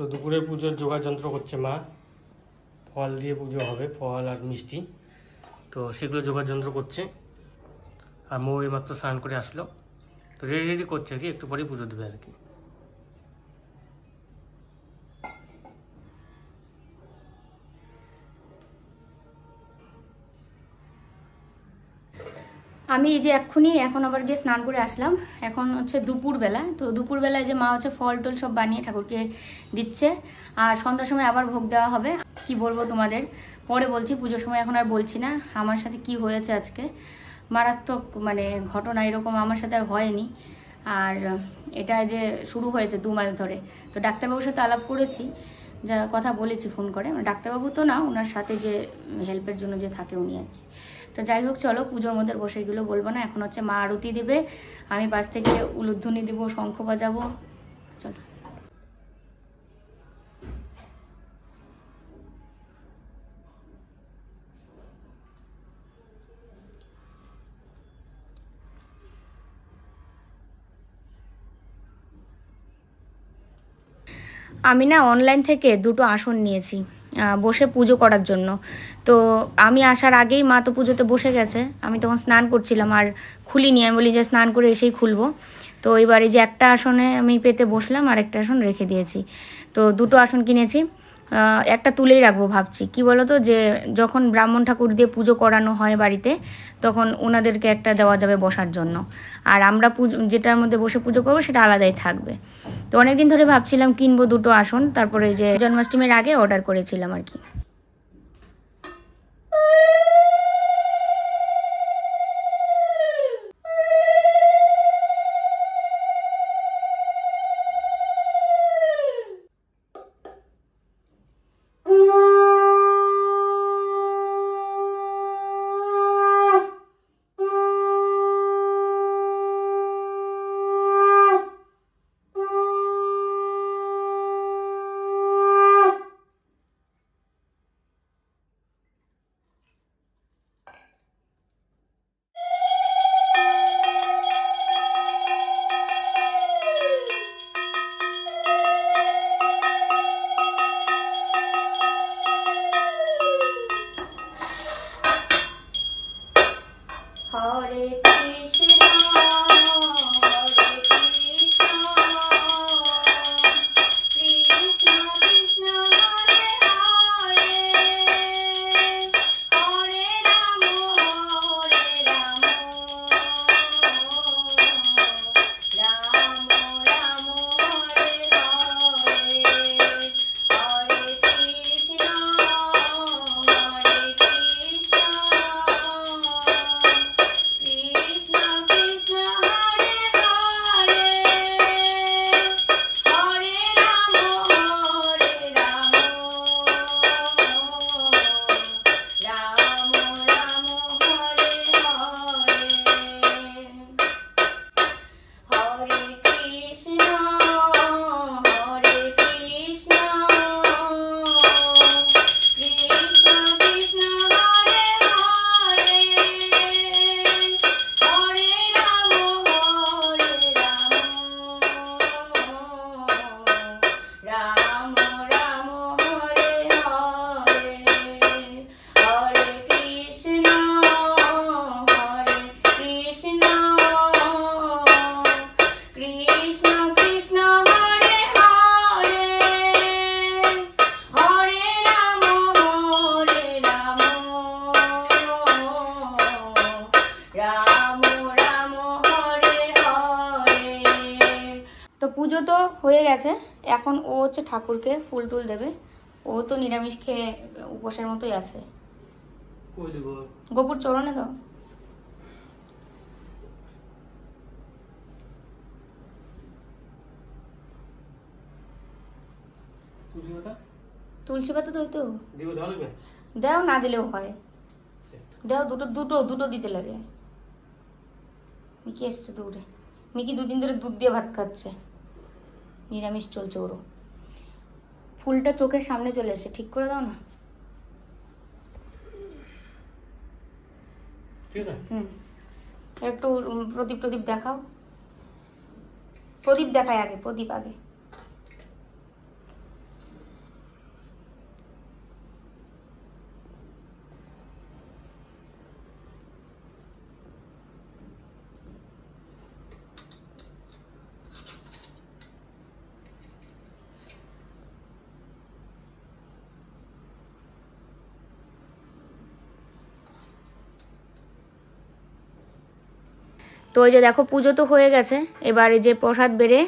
তো দুপুরের পুজোর জোগাড় যন্ত্র করছে মা। ফল দিয়ে পুজো হবে, ফল আর মিষ্টি, তো সেগুলো জোগাড় যন্ত্র করছে। আর মৌ এইমাত্র স্নান করে আসলো, তো রেডি করছে আর কি, একটু পরেই পুজো দেবে আর কি। আমি এই যে এখন আবার গিয়ে স্নান করে আসলাম। এখন হচ্ছে দুপুরবেলা, তো দুপুরবেলায় যে মা হচ্ছে ফল টল সব বানিয়ে ঠাকুরকে দিচ্ছে, আর সন্ধ্যার সময় আবার ভোগ দেওয়া হবে। কি বলবো তোমাদের, পরে বলছি, পুজোর সময় এখন আর বলছি না। আমার সাথে কি হয়েছে আজকে, মারাত্মক মানে ঘটনা, এরকম আমার সাথে আর হয়নি। আর এটা যে শুরু হয়েছে 2 মাস ধরে। তো ডাক্তারবাবুর সাথে আলাপ করেছি, যা কথা বলেছি ফোন করে, ডাক্তারবাবু তো না, ওনার সাথে যে হেল্পের জন্য যে থাকে উনি আর কি। তো যাই হোক, চলো পুজোর মধ্যে বসে এগুলো বলবো না। এখন হচ্ছে মা আরতি দেবে, আমি পাশ থেকে উলুধ্বনি দেবো, শঙ্খ বাজাবো। চলো। আমি না অনলাইন থেকে 2টো আসন নিয়েছি বসে পুজো করার জন্য। তো আমি আসার আগেই মা তো পুজোতে বসে গেছে, আমি তখন স্নান করছিলাম আর খুলিনি। আমি বলি যে স্নান করে এসেই খুলবো। তো এবারে যে একটা আসনে আমি পেতে বসলাম, আর একটা আসন রেখে দিয়েছি। তো 2টো আসন কিনেছি, একটা তুলেই রাখবো ভাবছি। কি বলো তো, যে যখন ব্রাহ্মণ ঠাকুর দিয়ে পুজো করানো হয় বাড়িতে, তখন ওনাদেরকে একটা দেওয়া যাবে বসার জন্য। আর আমরা যেটার মধ্যে বসে পুজো করবো সেটা আলাদাই থাকবে। তো অনেকদিন ধরে ভাবছিলাম কিনবো 2টো আসন, তারপরে যে জন্মাষ্টমীর আগে অর্ডার করেছিলাম আর কি। হরে কৃষ্ণ কৃষ্ণ কৃষ্ণ হরে হরে, হরে রাম রাম রাম হরে হরে, হরে কৃষ্ণ পুজো তো হয়ে গেছে, এখন ও হচ্ছে ঠাকুরকে ফুল টুল দেবে। ও তো নিরামিষ খেয়ে উপোসের মতোই আছে। গোপুর চরণে দাও। তুলসী পাতা তো দাও, না দিলেও হয়, দাও। দুটো দিতে লাগে। মিকি এসছে দৌড়ে। মিকি 2 দিন ধরে দুধ দিয়ে ভাত খাচ্ছে, নিরামিষ চলছে ওরও। ফুলটা চোখের সামনে চলে এসছে, ঠিক করে দাও না। একটু প্রদীপ দেখাও। প্রদীপ দেখায় আগে, প্রদীপ আগে। তো ওই যে দেখো পুজো তো হয়ে গেছে, এবারে যে প্রসাদ বেড়ে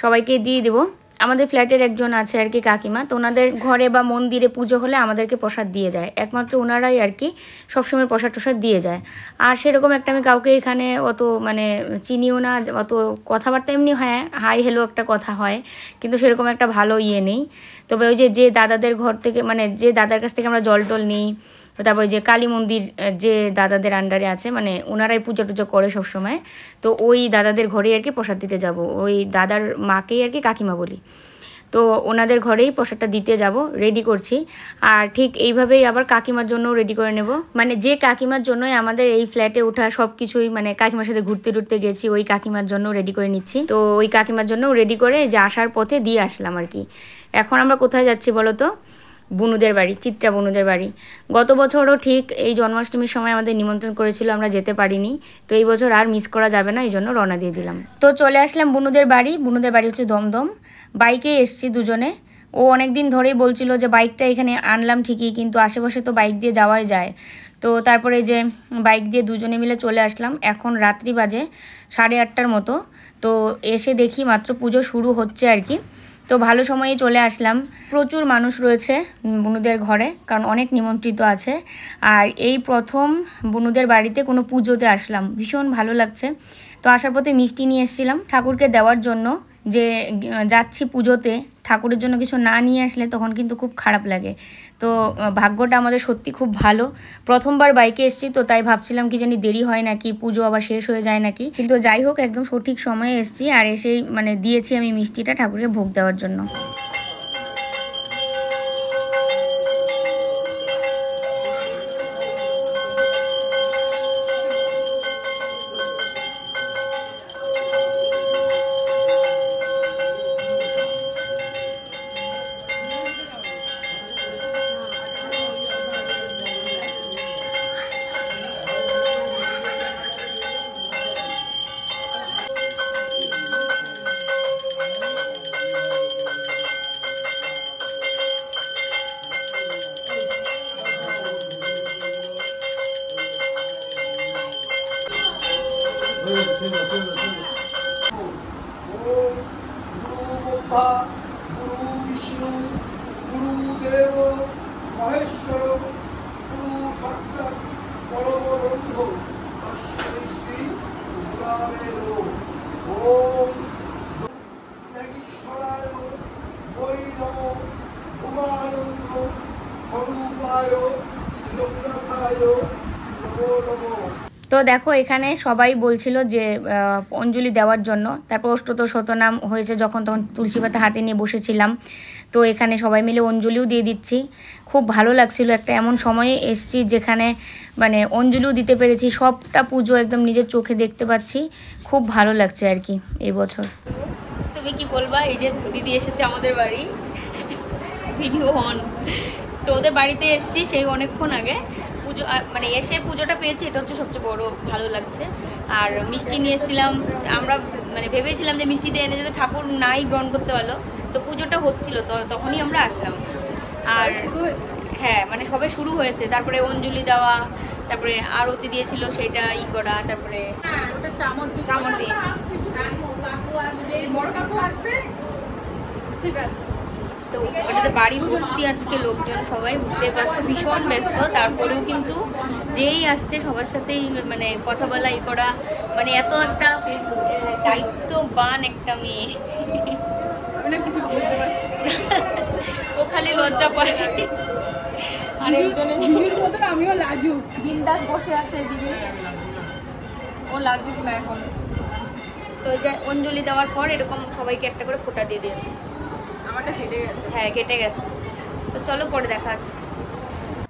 সবাইকে দিয়ে দেবো। আমাদের ফ্ল্যাটের একজন আছে আর কি কাকিমা, তো ওনাদের ঘরে বা মন্দিরে পুজো হলে আমাদেরকে প্রসাদ দিয়ে যায়, একমাত্র ওনারাই আর কি সবসময় প্রসাদ টসাদ দিয়ে যায়। আর সেরকম একটা আমি কাউকে এখানে অত মানে চিনিও না, অত কথাবার্তা এমনি হয় হাই হ্যালো একটা কথা হয়, কিন্তু সেরকম একটা ভালো ইয়ে নেই। তবে ওই যে দাদাদের ঘর থেকে মানে যে দাদার কাছ থেকে আমরা জল টল নিই, তারপরে যে কালী মন্দির যে দাদাদের আন্ডারে আছে মানে ওনারাই পুজো টুজো করে সবসময়, তো ওই দাদাদের ঘরেই আর কি প্রসাদ দিতে যাব। ওই দাদার মাকেই আর কি কাকিমা বলি, তো ওনাদের ঘরেই প্রসাদটা দিতে যাব, রেডি করছি। আর ঠিক এইভাবেই আবার কাকিমার জন্য রেডি করে নেব, মানে যে কাকিমার জন্যই আমাদের এই ফ্ল্যাটে ওঠা সব কিছুই, মানে কাকিমার সাথে ঘুরতে টুরতে গেছি ওই কাকিমার জন্য রেডি করে নিচ্ছি। তো ওই কাকিমার জন্য রেডি করে যে আসার পথে দিয়ে আসলাম আর কি। এখন আমরা কোথায় যাচ্ছি বলো তো? বুনুদের বাড়ি, চিত্রা বুনুদের বাড়ি। গত বছরও ঠিক এই জন্মাষ্টমীর সময় আমাদের নিমন্ত্রণ করেছিল, আমরা যেতে পারিনি, তো এই বছর আর মিস করা যাবে না, এই জন্য রওনা দিয়ে দিলাম। তো চলে আসলাম বুনুদের বাড়ি। বুনুদের বাড়ি হচ্ছে দমদম, বাইকে এসছি দুজনে। ও অনেক দিন ধরেই বলছিল যে বাইকটা এখানে আনলাম ঠিকই, কিন্তু আশেপাশে তো বাইক দিয়ে যাওয়াই যায়। তো তারপরে যে বাইক দিয়ে দুজনে মিলে চলে আসলাম। এখন রাত্রি বাজে 8:30টার মতো। তো এসে দেখি মাত্র পুজো শুরু হচ্ছে আর কি। তো ভালো সময়ে চলে আসলাম। প্রচুর মানুষ রয়েছে বুনুদের ঘরে, কারণ অনেক নিমন্ত্রিত আছে। আর এই প্রথম বুনুদের বাড়িতে কোনো পুজোতে আসলাম, ভীষণ ভালো লাগছে। তো আসার পথে মিষ্টি নিয়ে এসেছিলাম ঠাকুরকে দেওয়ার জন্য, যে যাচ্ছি পুজোতে ঠাকুরের জন্য কিছু না নিয়ে আসলে তখন কিন্তু খুব খারাপ লাগে। তো ভাগ্যটা আমাদের সত্যি খুব ভালো, প্রথমবার বাইকে এসেছি, তো তাই ভাবছিলাম কি জানি দেরি হয় নাকি, পুজো আবার শেষ হয়ে যায় নাকি, কিন্তু যাই হোক একদম সঠিক সময়ে এসেছি। আর এসেই মানে দিয়েছি আমি মিষ্টিটা ঠাকুরকে ভোগ দেওয়ার জন্য। গুরু বিষ্ণু গুরুদেব মহেশ্বর গুরু সাক্ষাৎ পরম ব্রহ্ম তস্मै শ্রী গুরুদেব ওম ত্যাগীশ্বরায় বৈ নমো উমানন্দ স্বরূপায় লোকনাথায় নমো নমো। তো দেখো এখানে সবাই বলছিল যে অঞ্জলি দেওয়ার জন্য, তারপর অষ্টদশ শতনাম হয়েছে যখন, তখন তুলসী পাতা হাতে নিয়ে বসেছিলাম। তো এখানে সবাই মিলে অঞ্জলিও দিয়ে দিচ্ছি, খুব ভালো লাগছিল। একটা এমন সময়ে এসছি যেখানে মানে অঞ্জলিও দিতে পেরেছি, সবটা পুজো একদম নিজের চোখে দেখতে পাচ্ছি, খুব ভালো লাগছে আর কি এই বছর। তুমি কি বলবা? এই যে দিদি এসেছে আমাদের বাড়ি, ভিডিও অন। তো ওদের বাড়িতে এসেছি সেই অনেকক্ষণ আগে, পুজো মানে এসে পুজোটা পেয়েছি, এটা হচ্ছে সবচেয়ে বড় ভালো লাগছে। আর মিষ্টি নিয়ে এসেছিলাম, আমরা মানে ভেবেছিলাম যে মিষ্টিটা এনে যদি ঠাকুর নাই গ্রহণ করতে পারলো, তো পুজোটা হচ্ছিল, তো তখনই আমরা আসলাম। আর হ্যাঁ মানে সবে শুরু হয়েছে, তারপরে অঞ্জলি দেওয়া, তারপরে আরতি দিয়েছিল সেটা ই করা, তারপরে চামড়ি ঠিক আছে। তো ওটাতে বাড়ি ভর্তি আজকে লোকজন, সবাই বুঝতে পারছো ভীষণ ব্যস্ত, তারপরেও কিন্তু যেই আসছে সবার সাথেই মানে কথা বলা ই করা, মানে এত একটা দায়িত্ববান একটা মেয়ে, ও খালি লজ্জা পায়। আমিও লাজুক, বিন্দাস বসে আছে দিদি, ও লাজুক না এখন। তো যে অঞ্জলি দেওয়ার পর এরকম সবাইকে একটা করে ফোঁটা দিয়ে দিয়েছে। আমারটা কেটে গেছে। হ্যাঁ কেটে গেছে। তো চলো পরে দেখা যাচ্ছে।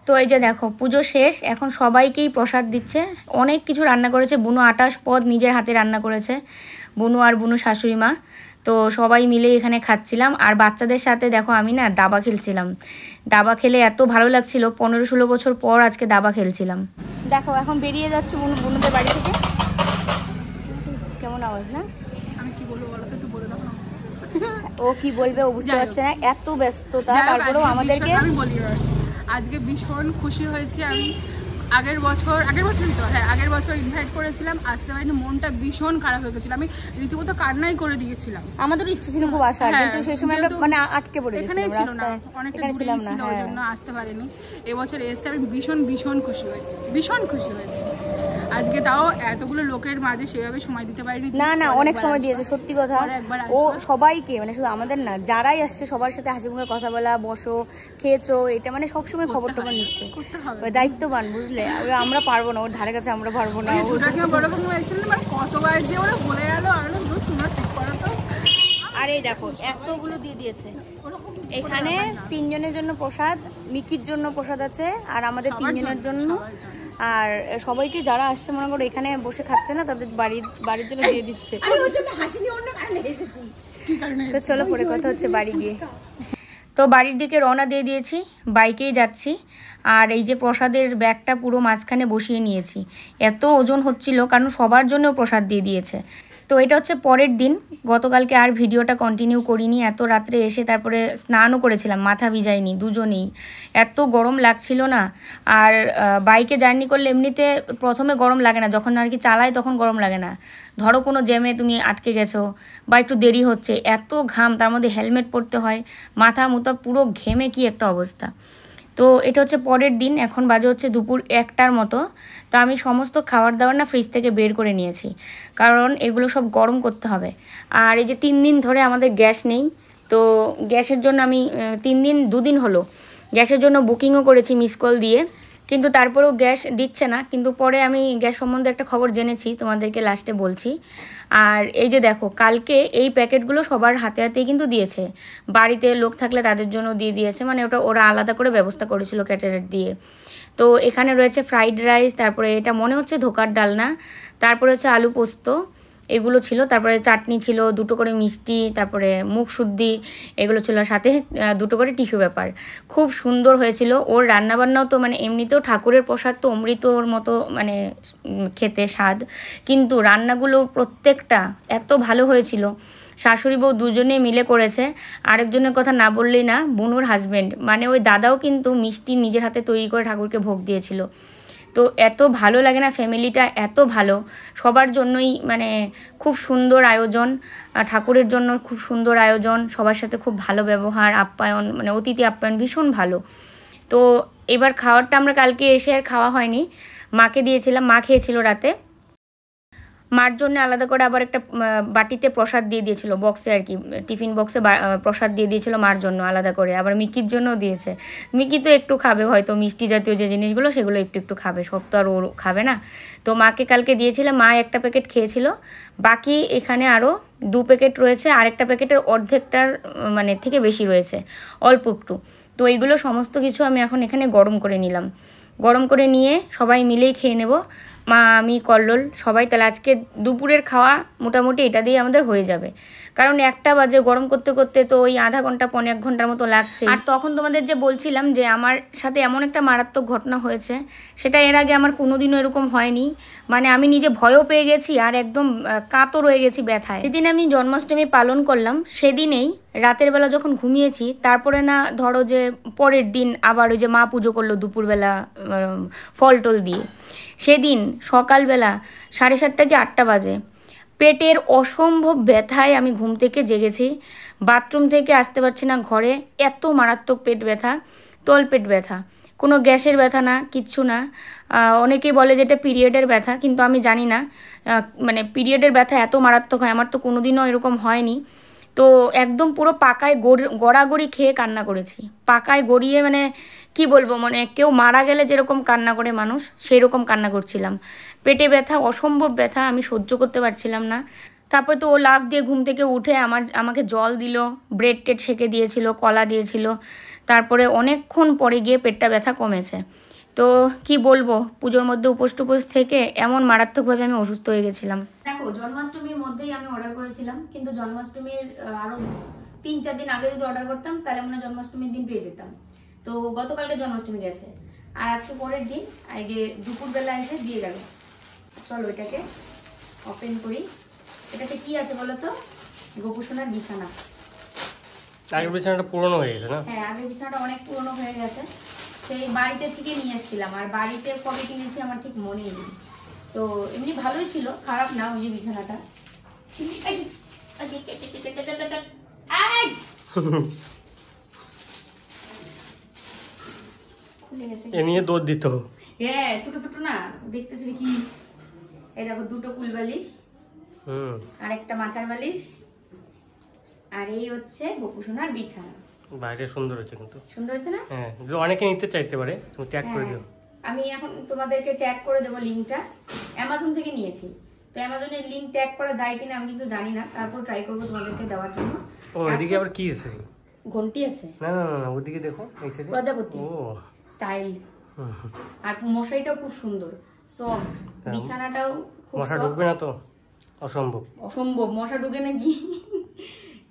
তো এই যে দেখো পুজো শেষ, এখন সবাইকেই প্রসাদ দিচ্ছে। অনেক কিছু রান্না করেছে বুনু, 28 পদ নিজের হাতে রান্না করেছে বুনু আর বুনু শাশুড়ি মা। তো সবাই মিলে এখানে খাচ্ছিলাম, আর বাচ্চাদের সাথে দেখো আমি না দাবা খেলছিলাম। দাবা খেলে এত ভালো লাগছিল, 15-16 বছর পর আজকে দাবা খেলছিলাম। দেখো এখন বেরিয়ে যাচ্ছে বুনুদের বাড়ি থেকে। কেমন আওয়াজ না? আমি কি বলবো বলো তো, একটু বলে দাও। ও কি বলবে ও বুঝতে পারছে না, এত ব্যস্ততা। তারপরেও আমাদেরকে আমি বলি, আজকে ভীষণ খুশি হয়েছি আমি। আগের বছরই তো, হ্যাঁ আগের বছর ইনভাইট করেছিলাম, আসতে পারিনি, মনটা ভীষণ খারাপ হয়ে গেছিল, আমি রীতিমতো কান্নাই করে দিয়েছিলাম। আমাদেরও ইচ্ছে ছিল খুব আসার, কিন্তু সেই সময় আমরা মানে আটকে পড়ে গেছিলাম এখানেই ছিল না, রাস্তায়, অনেকটা এখানে দূরেই ছিলাম না। ছিল, ওই জন্য আসতে পারিনি। এবছর এসে আমি ভীষণ খুশি হয়েছি, ভীষণ খুশি হয়েছি। আজকে তাও এতগুলো লোকের মাঝে সেভাবে সময় দিতে পারিনি। না অনেক সময় দিয়েছে, সত্যি কথা। ও সবাইকে মানে শুধু আমাদের না, যারাই আসছে সবার সাথে হাসি মুখে কথা বলা, বসো, খেয়েছো, এটা মানে সবসময় খবর টবর নিচ্ছে, দায়িত্ববান, বুঝলে? আমরা পারবো না, ওর ধারে কাছে আমরা পারবো না। কতবার যে ওরা বলে গেল, তোমরা ঠিক করো তো। আর এই দেখো এতগুলো দিয়ে দিয়েছে। এখানে 3 জনের জন্য প্রসাদ, মিকির জন্য প্রসাদ আছে, আর আমাদের 3 জনের জন্য। আর সবাইকে যারা আসছে মনে করো এখানে বসে খাচ্ছে না, তাদের বাড়ির জন্য দিয়ে দিচ্ছে। তো চলো পরে কথা হচ্ছে বাড়ি গিয়ে। তো বাড়ির দিকে রওনা দিয়ে দিয়েছি, বাইকেই যাচ্ছি। আর এই যে প্রসাদের ব্যাগটা পুরো মাঝখানে বসিয়ে নিয়েছি, এত ওজন হচ্ছিল কারণ সবার জন্য প্রসাদ দিয়ে দিয়েছে। তো এটা হচ্ছে পরের দিন, গতকালকে আর ভিডিওটা কন্টিনিউ করিনি, এত রাত্রে এসে তারপরে স্নানও করেছিলাম, মাথা ভিজাইনি দুজনেই, এত গরম লাগছিল না। আর বাইকে জার্নি করলে এমনিতে প্রথমে গরম লাগে না, যখন আর কি চালাই তখন গরম লাগে না। ধরো কোনো জ্যামে তুমি আটকে গেছো বা একটু দেরি হচ্ছে, এত ঘাম, তার মধ্যে হেলমেট পরতে হয়, মাথা মুথা পুরো ঘেমে কি একটা অবস্থা। তো এটা হচ্ছে পরের দিন, এখন বাজে হচ্ছে দুপুর 1টার মতো। তো আমি সমস্ত খাবার দাবার না ফ্রিজ থেকে বের করে নিয়েছি, কারণ এগুলো সব গরম করতে হবে। আর এই যে 3 দিন ধরে আমাদের গ্যাস নেই, তো গ্যাসের জন্য আমি 2 দিন হলো গ্যাসের জন্য বুকিংও করেছি মিস কল দিয়ে, কিন্তু তারপরেও গ্যাস দিচ্ছে না। কিন্তু পরে আমি গ্যাস সম্বন্ধে একটা খবর জেনেছি, তোমাদেরকে লাস্টে বলছি। আর এই যে দেখো, কালকে এই প্যাকেটগুলো সবার হাতে হাতেই কিন্তু দিয়েছে, বাড়িতে লোক থাকলে তাদের জন্য দিয়ে দিয়েছে, মানে ওরা আলাদা করে ব্যবস্থা করেছিল ক্যাটারার দিয়ে। তো এখানে রয়েছে ফ্রাইড রাইস, তারপরে এটা মনে হচ্ছে ধোকার ডালনা, তারপরে হচ্ছে আলু পোস্ত, এগুলো ছিল, তারপরে চাটনি ছিল, 2টো করে মিষ্টি, তারপরে মুখ শুদ্ধি, এগুলো ছিল, সাথে 2টো করে টিস্যু পেপার। খুব সুন্দর হয়েছিল। ওর রান্নাবান্নাও তো মানে এমনিতেও ঠাকুরের প্রসাদ তো অমৃতর মতো মানে খেতে স্বাদ, কিন্তু রান্নাগুলো প্রত্যেকটা এত ভালো হয়েছিল। শাশুড়ি বউ দুজনে মিলে করেছে, আরেকজনের কথা না বললেই না, বুনুর হাজব্যান্ড মানে ওই দাদাও কিন্তু মিষ্টি নিজের হাতে তৈরি করে ঠাকুরকে ভোগ দিয়েছিল। তো এত ভালো লাগে না, ফ্যামিলিটা এত ভালো, সবার জন্যই মানে খুব সুন্দর আয়োজন, ঠাকুরের জন্য খুব সুন্দর আয়োজন, সবার সাথে খুব ভালো ব্যবহার, আপ্যায়ন, মানে অতিথি আপ্যায়ন ভীষণ ভালো। তো এবার খাওয়ারটা আমরা কালকে এসে আর খাওয়া হয়নি, মাকে দিয়েছিলাম, মা খেয়েছিল রাতে। মার জন্য আলাদা করে আবার একটা বাটিতে প্রসাদ দিয়ে দিয়েছিল, বক্সে আর কি, টিফিন বক্সে প্রসাদ দিয়ে দিয়েছিল মার জন্য আলাদা করে, আবার মিকির জন্যও দিয়েছে। মিকি তো একটু খাবে হয়তো, মিষ্টি জাতীয় যে জিনিসগুলো সেগুলো একটু খাবে, সব তো আর ও খাবে না। তো মাকে কালকে দিয়েছিল, মা একটা প্যাকেট খেয়েছিল, বাকি এখানে আরও 2 প্যাকেট রয়েছে, আরেকটা প্যাকেটের অর্ধেকটার মানে থেকে বেশি রয়েছে, অল্প একটু। তো এইগুলো সমস্ত কিছু আমি এখন এখানে গরম করে নিলাম, গরম করে নিয়ে সবাই মিলেই খেয়ে নেব, মা, আমি, কল্লোল সবাই। তাহলে আজকে দুপুরের খাওয়া মোটামুটি এটা দিয়ে আমাদের হয়ে যাবে, কারণ 1টা বাজে, গরম করতে করতে তো ওই আধা ঘন্টা 1 ঘন্টার মতো লাগছে। আর তখন তোমাদের যে বলছিলাম যে আমার সাথে এমন একটা মারাত্মক ঘটনা হয়েছে, সেটা এর আগে আমার কোনোদিনও এরকম হয়নি, মানে আমি নিজে ভয়ও পেয়ে গেছি আর একদম কাতর হয়ে গেছি ব্যথায়। সেদিন আমি জন্মাষ্টমী পালন করলাম, সেদিনেই রাতের বেলা যখন ঘুমিয়েছি, তারপরে না ধরো যে পরের দিন আবার ওই যে মা পুজো করলো দুপুরবেলা ফল টল দিয়ে, সেদিন সকালবেলা 7:30 কি 8টা বাজে, পেটের অসম্ভব ব্যথায় আমি ঘুম থেকে জেগেছি, বাথরুম থেকে আসতে পারছি না ঘরে, এত মারাত্মক পেট ব্যথা, তলপেট ব্যথা, কোনো গ্যাসের ব্যথা না, কিচ্ছু না। অনেকেই বলে যে এটা পিরিয়ডের ব্যথা, কিন্তু আমি জানি না মানে পিরিয়ডের ব্যথা এত মারাত্মক হয়, আমার তো কোনোদিনও এরকম হয়নি। তো একদম পুরো পাকায় গড়াগড়ি খেয়ে কান্না করেছি, পাকায় গড়িয়ে, মানে কি বলবো, মানে কেউ মারা গেলে যেরকম কান্না করে মানুষ, সেই রকম কান্না করছিলাম। পেটে ব্যথা, অসম্ভব ব্যথা, আমি সহ্য করতে পারছিলাম না। তারপর তো ও লাফ দিয়ে ঘুম থেকে উঠে আমাকে জল দিল, ব্রেড টেড সেঁকে দিয়েছিল, কলা দিয়েছিল, তারপরে অনেকক্ষণ পরে গিয়ে পেটটা ব্যথা কমেছে। তো কি বলবো, পুজোর মধ্যে উপোস টুপোস থেকে এমন মারাত্মকভাবে আমি অসুস্থ হয়ে গেছিলাম। দেখো, জন্মাষ্টমীর মধ্যেই আমি অর্ডার করেছিলাম, কিন্তু জন্মাষ্টমীর আরো 3-4 দিন আগে যদি অর্ডার করতাম তাহলে মনে হয় জন্মাষ্টমীর দিন পেয়ে যেতাম। তো গতকালকে জন্মাষ্টমী গেছে, আর আজকে পরের দিন, এই যে দুপুরবেলা এসে দিয়ে গেল। চলো এটাকে ওপেন করি। এটাতে কি আছে বলো তো? গোপুসোনার বিছানা। আগের বিছানাটা পুরনো হয়ে গেছে না? হ্যাঁ, আগের বিছানাটা অনেক পুরনো হয়ে গেছে, সেই বাড়িতে থেকে নিয়ে এসেছিলাম, আর বাড়িতে কবে কিনেছি আমার ঠিক মনেই নেই। তো এমনি ভালোই ছিল, খারাপ না। ওই যে বিছানাটা খুলে গেছে, এ নিয়ে দৌড় দিত। হ্যাঁ ছোট ছোট না দেখতেছি কি। এই দেখো দুটো কুল বালিশ, আর একটা মাথার বালিশ, আর এই হচ্ছে গপু সোনার বিছানা। বাইরে সুন্দর হয়েছে কিন্তু। সুন্দর হয়েছে না? হ্যাঁ, অনেকে নিতে চাইতে পারে, তুমি ট্যাগ করে দিও। আমি এখন তোমাদেরকে ট্যাগ করে দেবো লিংকটা। অ্যামাজন থেকে নিয়েছি, তো অ্যামাজনের লিংক ট্যাগ করা যায় কিনা আমি কিন্তু জানি না, তারপর ট্রাই করবো তোমাদেরকে দেওয়ার জন্য। ও এদিকে আবার কি আছে? ঘন্টি আছে। না না না, ওদিকে দেখো, এই সাইডে প্রজাপতি ও স্টাইল। আর মশারিটাও খুব সুন্দর, সফট। বিছানাটাও খুব মশা সফট। ঢুকবে না তো? অসম্ভব। অসম্ভব, মশা ঢুকে নাকি।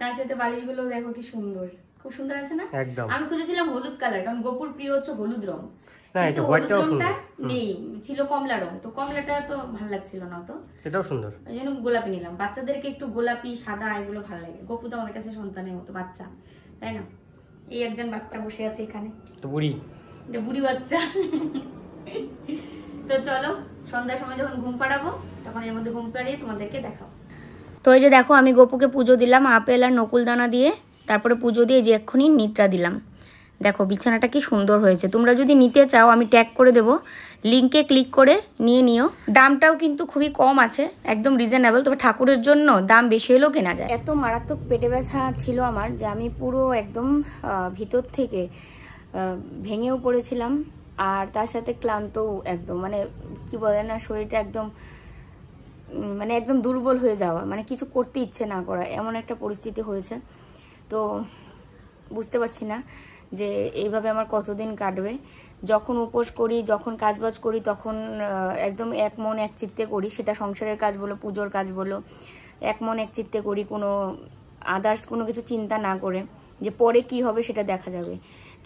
তার সাথে বালিশগুলো দেখো কি সুন্দর, খুব সুন্দর আছে না? একদম। আমি খুঁজেছিলাম হলুদ কালার, কারণ গোপুর প্রিয় হচ্ছে হলুদ রং। না, এটা কিন্তু হোয়াইটটাও হলুদ রংটা সুন্দর। নেই, ছিল কমলা রং। তো কমলাটা তো ভালো লাগছিল না, তো এটাও সুন্দর। ওই জন্য গোলাপি নিলাম। বাচ্চাদেরকে একটু গোলাপি সাদা এগুলো ভালো লাগে। গপু তো আমাদের কাছে সন্তানের মতো বাচ্চা, তাই না? এই একজন বাচ্চা বসে আছে এখানে, তো বুড়ি, এটা বুড়ি বাচ্চা। তো চলো, সন্ধ্যার সময় যখন ঘুম পাড়াবো তখন এর মধ্যে ঘুম পাড়িয়ে তোমাদেরকে দেখাবো। তো এই যে দেখো, আমি গপুকে পুজো দিলাম আপেল আর নকুলদানা দিয়ে, তারপরে পুজো দিয়ে যে এক্ষুনি নিদ্রা দিলাম। দেখো বিছানাটা কি সুন্দর হয়েছে। তোমরা যদি নিতে চাও আমি ট্যাগ করে দেবো, লিঙ্কে ক্লিক করে নিয়ে নিও। দামটাও কিন্তু খুবই কম আছে, একদম রিজনেবল। তবে ঠাকুরের জন্য দাম বেশি হলেও কেনা যায়। এত মারাত্মক পেটে ব্যথা ছিল আমার যে আমি পুরো একদম ভিতর থেকে ভেঙেও পড়েছিলাম, আর তার সাথে ক্লান্তও একদম, মানে কি বলে না, শরীরটা একদম মানে একদম দুর্বল হয়ে যাওয়া, মানে কিছু করতে ইচ্ছে না করা, এমন একটা পরিস্থিতি হয়েছে। তো বুঝতে পারছি না যে এইভাবে আমার কতদিন কাটবে। যখন উপোস করি, যখন কাজবাজ করি, তখন একদম এক মন এক চিত্তে করি, সেটা সংসারের কাজ বলো, পুজোর কাজ বলো, এক মন এক চিত্তে করি, কোনো আদার্স কোনো কিছু চিন্তা না করে যে পরে কি হবে সেটা দেখা যাবে।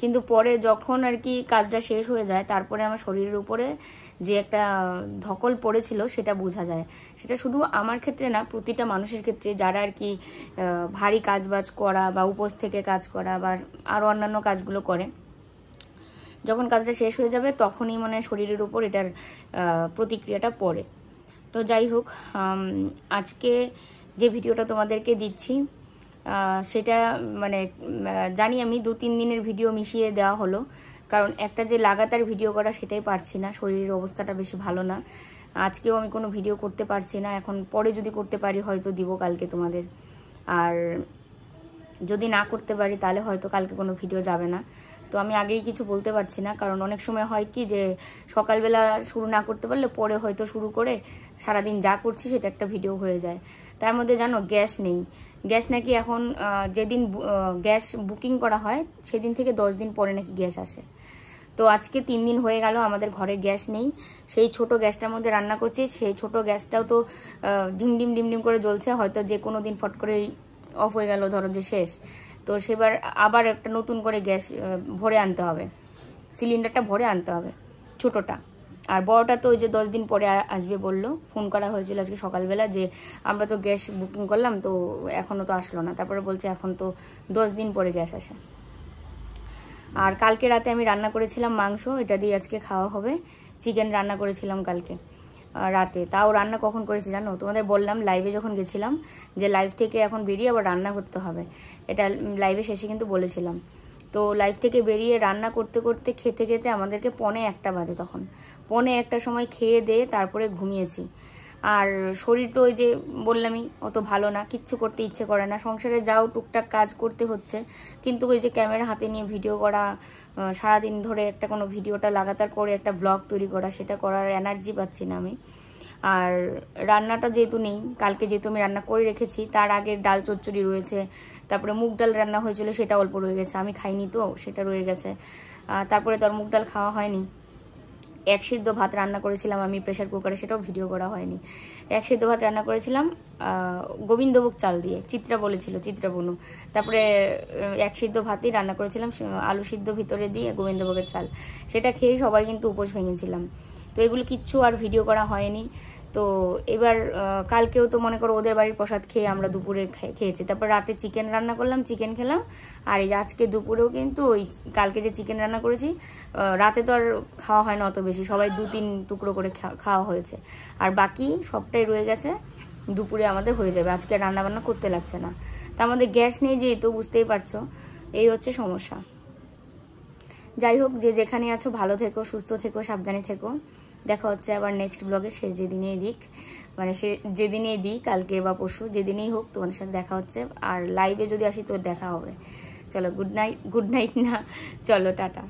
কিন্তু পরে যখন আর কি কাজটা শেষ হয়ে যায়, তারপরে আমার শরীরের উপরে যে একটা ধকল পড়েছিল সেটা বোঝা যায়। সেটা শুধু আমার ক্ষেত্রে না, প্রতিটা মানুষের ক্ষেত্রে, যারা আর কি ভারী কাজবাজ করা বা উপোস থেকে কাজ করা বা আরও অন্যান্য কাজগুলো করে, যখন কাজটা শেষ হয়ে যাবে তখনই মানে শরীরের উপর এটার প্রতিক্রিয়াটা পড়ে। তো যাই হোক, আজকে যে ভিডিওটা তোমাদেরকে দিচ্ছি সেটা মানে জানি আমি 2-3 দিনের ভিডিও মিশিয়ে দেওয়া হলো, কারণ একটা যে লাগাতার ভিডিও করা সেটাই পারছি না, শরীরের অবস্থাটা বেশি ভালো না। আজকেও আমি কোনো ভিডিও করতে পারছি না, এখন পরে যদি করতে পারি হয়তো দিব কালকে তোমাদের, আর যদি না করতে পারি তাহলে হয়তো কালকে কোনো ভিডিও যাবে না। তো আমি আগেই কিছু বলতে পারছি না, কারণ অনেক সময় হয় কি যে সকালবেলা শুরু না করতে পারলে পরে হয়তো শুরু করে সারাদিন যা করছি সেটা একটা ভিডিও হয়ে যায়। তার মধ্যে জানো গ্যাস নেই, গ্যাস নাকি এখন যেদিন গ্যাস বুকিং করা হয় সেদিন থেকে 10 দিন পরে নাকি গ্যাস আসে। তো আজকে 3 দিন হয়ে গেল আমাদের ঘরে গ্যাস নেই। সেই ছোট গ্যাসটার মধ্যে রান্না করছি, সেই ছোট গ্যাসটাও তো ডিম ডিম ডিম ডিম করে জ্বলছে, হয়তো যে কোনো দিন ফট করে অফ হয়ে গেল, ধরো যে শেষ। তো সেবার আবার একটা নতুন করে গ্যাস ভরে আনতে হবে, সিলিন্ডারটা ভরে আনতে হবে ছোটোটা। আর বড়টা তো ওই যে 10 দিন পরে আসবে বললো, ফোন করা হয়েছিল আজকে সকালবেলা যে আমরা তো গ্যাস বুকিং করলাম তো এখনও তো আসলো না, তারপরে বলছে এখন তো 10 দিন পরে গ্যাস আসে। আর কালকে রাতে আমি রান্না করেছিলাম মাংস, এটা দিয়ে আজকে খাওয়া হবে। চিকেন রান্না করেছিলাম কালকে রাতে, তাও রান্না কখন করেছি জানো? তোমাদের বললাম লাইভে যখন গেছিলাম যে লাইভ থেকে এখন বেরিয়ে আবার রান্না করতে হবে, এটা লাইভে শেষে কিন্তু বলেছিলাম। তো লাইভ থেকে বেরিয়ে রান্না করতে করতে খেতে খেতে আমাদেরকে 1:45 বাজে, তখন 1:45 সময় খেয়ে দিয়ে তারপরে ঘুমিয়েছি। আর শরীর তো ওই যে বললামই অত ভালো না, কিচ্ছু করতে ইচ্ছে করে না, সংসারে যাও টুকটাক কাজ করতে হচ্ছে, কিন্তু ওই যে ক্যামেরা হাতে নিয়ে ভিডিও করা, সারাদিন ধরে একটা কোনো ভিডিওটা লাগাতার করে একটা ব্লগ তৈরি করা, সেটা করার এনার্জি পাচ্ছি না আমি। আর রান্নাটা যেহেতু নেই, কালকে যেহেতু আমি রান্না করে রেখেছি, তার আগে ডাল চচ্চড়ি রয়েছে, তারপরে মুগ ডাল রান্না হয়েছিল সেটা অল্প রয়ে গেছে, আমি খাইনি তো সেটা রয়ে গেছে। তারপরে তো আর মুগ ডাল খাওয়া হয়নি। 1 সিদ্ধ ভাত রান্না করেছিলাম আমি প্রেসার কুকারে, সেটাও ভিডিও করা হয়নি। 1 সিদ্ধ ভাত রান্না করেছিলাম গোবিন্দভোগ চাল দিয়ে, চিত্রা বলেছিল, চিত্রা বনু। তারপরে 1 সিদ্ধ ভাতই রান্না করেছিলাম আলু সিদ্ধ ভিতরে দিয়ে গোবিন্দভোগের চাল, সেটা খেয়ে সবাই কিন্তু উপোস ভেঙেছিলাম। তো এগুলো কিচ্ছু আর ভিডিও করা হয়নি। তো এবার কালকেও তো মনে করো ওদের বাড়ির প্রসাদ খেয়ে আমরা দুপুরে খেয়েছি, তারপর রাতে চিকেন রান্না করলাম, চিকেন খেলাম। আর এই যে আজকে দুপুরেও কিন্তু ওই কালকে যে চিকেন রান্না করেছি, রাতে তো আর খাওয়া হয় না অত বেশি, সবাই 2-3 টুকরো করে খাওয়া হয়েছে, আর বাকি সবটাই রয়ে গেছে, দুপুরে আমাদের হয়ে যাবে। আজকে রান্না বান্না করতে লাগছে না। তা আমাদের গ্যাস নেই, যেহেতু বুঝতেই পারছো, এই হচ্ছে সমস্যা। যাই হোক, যে যেখানে আছো ভালো থেকো, সুস্থ থেকো, সাবধানে থেকো। দেখা হচ্ছে আবার নেক্সট ব্লগে, সে যেদিনেই দিক, মানে সে যেদিনেই দিই, কালকে বা পরশু, যেদিনেই হোক তোমাদের সাথে দেখা হচ্ছে। আর লাইভে যদি আসি তো দেখা হবে। চলো, গুড নাইট না, চলো টাটা।